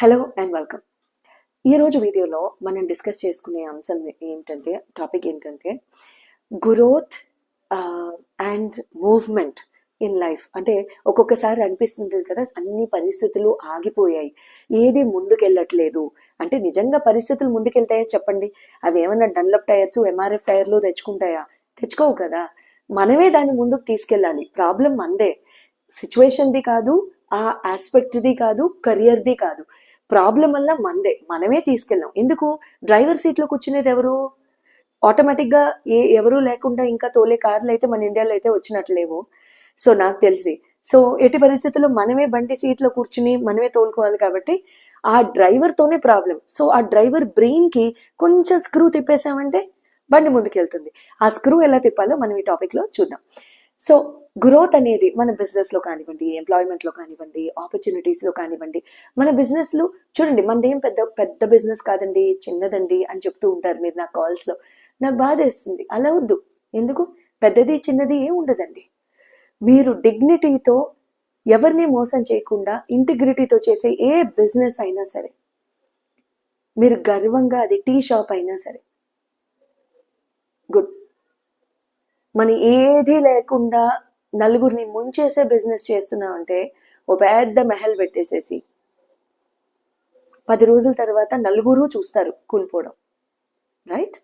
Hello and welcome. ఈరోజు వీడియోలో మనం డిస్కస్ చేసుకునే అంశం టాపిక్ ఏంటంటే growth and movement in life. అంటే ఒక్కొక్కసారి అనిపిస్తుంటుంది కదా, అన్ని పరిస్థితులు ఆగిపోయాయి, ఏది ముందుకెళ్ళట్లేదు అంటే. నిజంగా పరిస్థితులు ముందుకెళ్తాయా చెప్పండి? అవి ఏమన్నా డన్లప్ టైర్స్, ఎంఆర్ఎఫ్ టైర్లు తెచ్చుకుంటాయా? తెచ్చుకోవు కదా. మనమే దాన్ని ముందుకు తీసుకెళ్ళాలి. ప్రాబ్లం మందే, సిచ్యువేషన్ది కాదు, ఆ ఆస్పెక్ట్ది కాదు, కెరియర్ది కాదు. ప్రాబ్లం వల్ల మనమే తీసుకెళ్ళాం. ఎందుకు? డ్రైవర్ సీట్లో కూర్చునేది ఎవరు? ఆటోమేటిక్గా ఎవరు లేకుండా ఇంకా తోలే కార్లు అయితే మన ఇండియాలో అయితే వచ్చినట్లేవు. సో నాకు తెలిసి ఎట్టి పరిస్థితుల్లో మనమే బండి సీట్లో కూర్చుని మనమే తోలుకోవాలి. కాబట్టి ఆ డ్రైవర్తోనే ప్రాబ్లం. సో ఆ డ్రైవర్ బ్రెయిన్కి కొంచెం స్క్రూ తిప్పేసామంటే బండి ముందుకెళ్తుంది. ఆ స్క్రూ ఎలా తిప్పాలో మనం ఈ టాపిక్లో చూద్దాం. సో గ్రోత్ అనేది మన బిజినెస్లో కానివ్వండి, ఎంప్లాయ్మెంట్లో కానివ్వండి, ఆపర్చునిటీస్లో కానివ్వండి. మన బిజినెస్లో చూడండి, మనదేం పెద్ద పెద్ద బిజినెస్ కాదండి, చిన్నదండి అని చెప్తూ ఉంటారు మీరు నా కాల్స్లో. నాకు బాధ వేస్తుంది. అలా వద్దు. ఎందుకు? పెద్దది చిన్నది ఏం ఉండదండి. మీరు డిగ్నిటీతో, ఎవరిని మోసం చేయకుండా ఇంటిగ్రిటీతో చేసే ఏ బిజినెస్ అయినా సరే, మీరు గర్వంగా, అది టీ షాప్ అయినా సరే, గుడ్. మన ఏది లేకుండా నలుగురిని ముంచేసే బిజినెస్ చేస్తున్నామంటే ఓ పెద్ద మెహల్ పెట్టేసేసి 10 రోజుల తర్వాత నలుగురు చూస్తారు కూలిపోవడం. రైట్?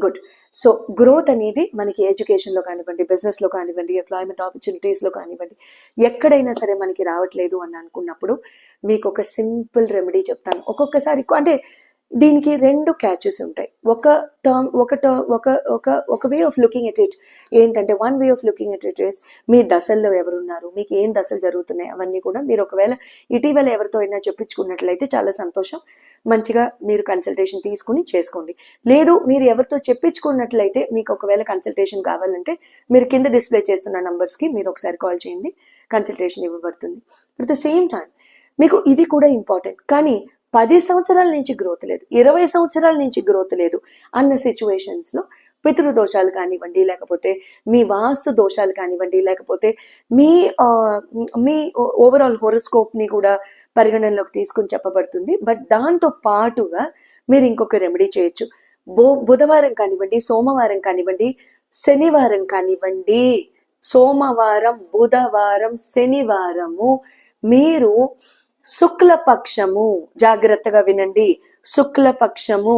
గుడ్. సో గ్రోత్ అనేది మనకి ఎడ్యుకేషన్లో కానివ్వండి, బిజినెస్లో కానివ్వండి, ఎంప్లాయ్మెంట్ ఆపర్చునిటీస్లో కానివ్వండి, ఎక్కడైనా సరే మనకి రావట్లేదు అని అనుకున్నప్పుడు మీకు ఒక సింపుల్ రెమెడీ చెప్తాను. ఒక్కొక్కసారి అంటే దీనికి 2 క్యాచెస్ ఉంటాయి. ఒక way of looking at it ఏంటంటే, one way of looking at it is మీ దశల్లో ఎవరున్నారు, మీకు ఏం దశలు జరుగుతున్నాయి, అవన్నీ కూడా మీరు ఒకవేళ ఇటీవల ఎవరితో అయినా చెప్పించుకున్నట్లయితే చాలా సంతోషం. మంచిగా మీరు కన్సల్టేషన్ తీసుకుని చేసుకోండి. లేదు మీరు ఎవరితో చెప్పించుకున్నట్లయితే, మీకు ఒకవేళ కన్సల్టేషన్ కావాలంటే మీరు కింద డిస్ప్లే చేస్తున్న నంబర్స్కి మీరు ఒకసారి కాల్ చేయండి, కన్సల్టేషన్ ఇవ్వబడుతుంది. అట్ ద సేమ్ టైం మీకు ఇది కూడా ఇంపార్టెంట్. కానీ 10 సంవత్సరాల నుంచి గ్రోత్ లేదు, 20 సంవత్సరాల నుంచి గ్రోత్ లేదు అన్న సిచ్యువేషన్స్లో పితృదోషాలు కానివ్వండి, లేకపోతే మీ వాస్తు దోషాలు కానివ్వండి, లేకపోతే మీ ఓవరాల్ హోరోస్కోప్ని కూడా పరిగణనలోకి తీసుకుని చెప్పబడుతుంది. బట్ దాంతో పాటుగా మీరు ఇంకొక రెమెడీ చేయొచ్చు. బుధవారం కానివ్వండి, సోమవారం కానివ్వండి, శనివారం కానివ్వండి, సోమవారం, బుధవారం, శనివారము మీరు శుక్లపక్షము, జాగ్రత్తగా వినండి, శుక్లపక్షము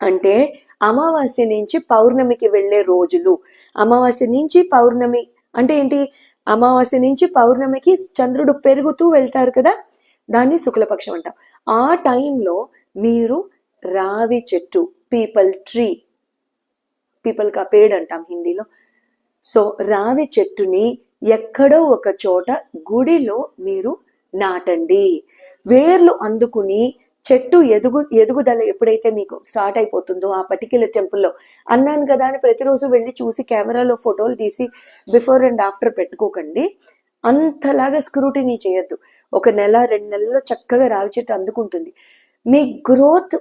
అంటే అమావాస్య నుంచి పౌర్ణమికి వెళ్ళే రోజులు. అమావాస్య నుంచి పౌర్ణమి అంటే ఏంటి? అమావాస్య నుంచి పౌర్ణమికి చంద్రుడు పెరుగుతూ వెళ్తారు కదా, దాన్ని శుక్లపక్షం అంటాం. ఆ టైంలో మీరు రావి చెట్టు, పీపల్ ట్రీ, పీపల్ కా పేడ్ అంటాం హిందీలో. సో రావి చెట్టుని ఎక్కడో ఒక చోట గుడిలో మీరు నాటండి. వేర్లు అందుకుని చెట్టు ఎదుగుదల ఎప్పుడైతే మీకు స్టార్ట్ అయిపోతుందో ఆ పర్టిక్యులర్ టెంపుల్లో, అన్నాను కదా అని ప్రతిరోజు వెళ్ళి చూసి కెమెరాలో ఫోటోలు తీసి బిఫోర్ అండ్ ఆఫ్టర్ పెట్టుకోకండి. అంతలాగా స్క్రూటినీ చేయొద్దు. 1 నెల 2 నెలల్లో చక్కగా రావి చెట్టు అందుకుంటుంది. మీ గ్రోత్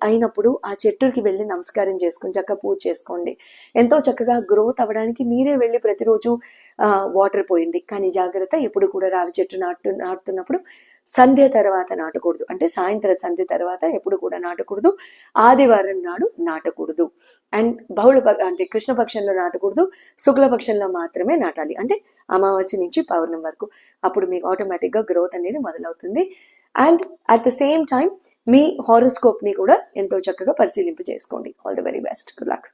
అయినప్పుడు ఆ చెట్టుకి వెళ్ళి నమస్కారం చేసుకుని చక్కగా పూజ చేసుకోండి. ఎంతో చక్కగా గ్రోత్ అవ్వడానికి మీరే వెళ్ళి ప్రతిరోజు వాటర్ పోయింది. కానీ జాగ్రత్త, ఎప్పుడు కూడా రావి చెట్టు నాటుతున్నప్పుడు సంధ్య తర్వాత నాటకూడదు. అంటే సాయంత్రం సంధ్య తర్వాత ఎప్పుడు కూడా నాటకూడదు. ఆదివారం నాడు నాటకూడదు. అండ్ అంటే కృష్ణపక్షంలో నాటకూడదు, శుక్లపక్షంలో మాత్రమే నాటాలి. అంటే అమావాస్య నుంచి పౌర్ణమి వరకు. అప్పుడు మీకు ఆటోమేటిక్గా గ్రోత్ అనేది మొదలవుతుంది. And at the same time మీ హారోస్కోప్ని కూడా ఎంతో చక్కగా పరిశీలింపు చేసుకోండి. All the very best. Good luck.